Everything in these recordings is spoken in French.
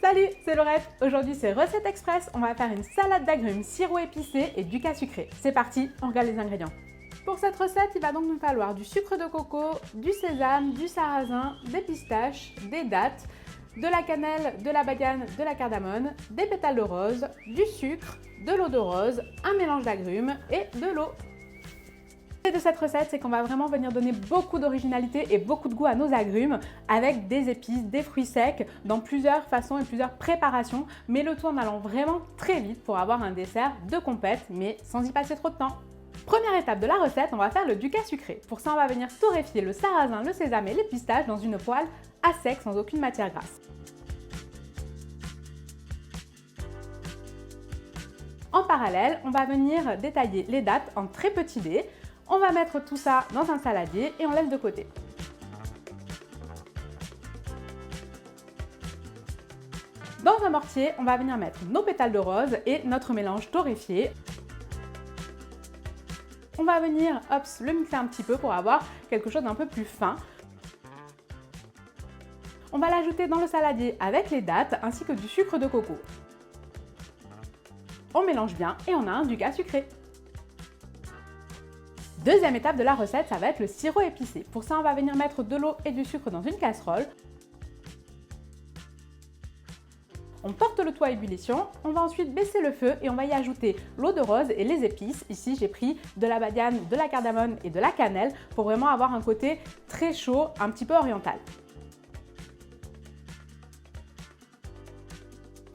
Salut, c'est Laurette. Aujourd'hui c'est recette express. On va faire une salade d'agrumes sirop épicé et du cas sucré. C'est parti, on regarde les ingrédients. Pour cette recette, il va donc nous falloir du sucre de coco, du sésame, du sarrasin, des pistaches, des dattes, de la cannelle, de la badiane, de la cardamone, des pétales de rose, du sucre, de l'eau de rose, un mélange d'agrumes et de l'eau. De cette recette, c'est qu'on va vraiment venir donner beaucoup d'originalité et beaucoup de goût à nos agrumes avec des épices, des fruits secs dans plusieurs façons et plusieurs préparations, mais le tout en allant vraiment très vite pour avoir un dessert de compète, mais sans y passer trop de temps. Première étape de la recette, on va faire le ducat sucré. Pour ça, on va venir torréfier le sarrasin, le sésame et les pistaches dans une poêle à sec sans aucune matière grasse. En parallèle, on va venir détailler les dattes en très petits dés. On va mettre tout ça dans un saladier et on laisse de côté. Dans un mortier, on va venir mettre nos pétales de rose et notre mélange torréfié. On va venir le mixer un petit peu pour avoir quelque chose d'un peu plus fin. On va l'ajouter dans le saladier avec les dattes ainsi que du sucre de coco. On mélange bien et on a un ducat sucré. Deuxième étape de la recette, ça va être le sirop épicé. Pour ça, on va venir mettre de l'eau et du sucre dans une casserole. On porte le tout à ébullition. On va ensuite baisser le feu et on va y ajouter l'eau de rose et les épices. Ici, j'ai pris de la badiane, de la cardamone et de la cannelle pour vraiment avoir un côté très chaud, un petit peu oriental.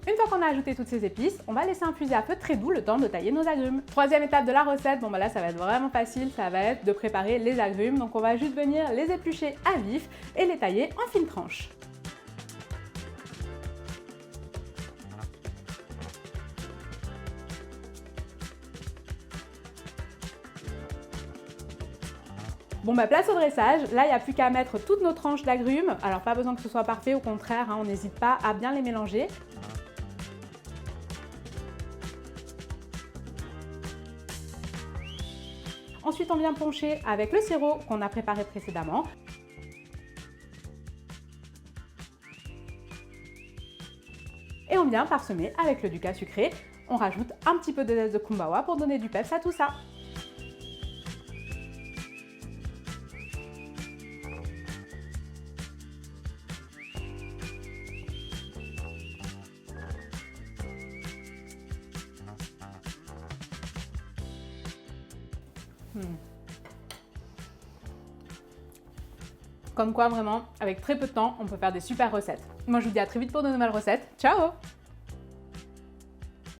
Une fois qu'on a ajouté toutes ces épices, on va laisser infuser à feu très doux le temps de tailler nos agrumes. Troisième étape de la recette, là ça va être vraiment facile, ça va être de préparer les agrumes. Donc on va juste venir les éplucher à vif et les tailler en fines tranches. Place au dressage. Là, il n'y a plus qu'à mettre toutes nos tranches d'agrumes. Alors pas besoin que ce soit parfait, au contraire, on n'hésite pas à bien les mélanger. Ensuite, on vient poncher avec le sirop qu'on a préparé précédemment. Et on vient parsemer avec le ducat sucré. On rajoute un petit peu de zeste de kumbawa pour donner du peps à tout ça. Comme quoi, vraiment, avec très peu de temps, on peut faire des super recettes. Moi, je vous dis à très vite pour de nouvelles recettes. Ciao!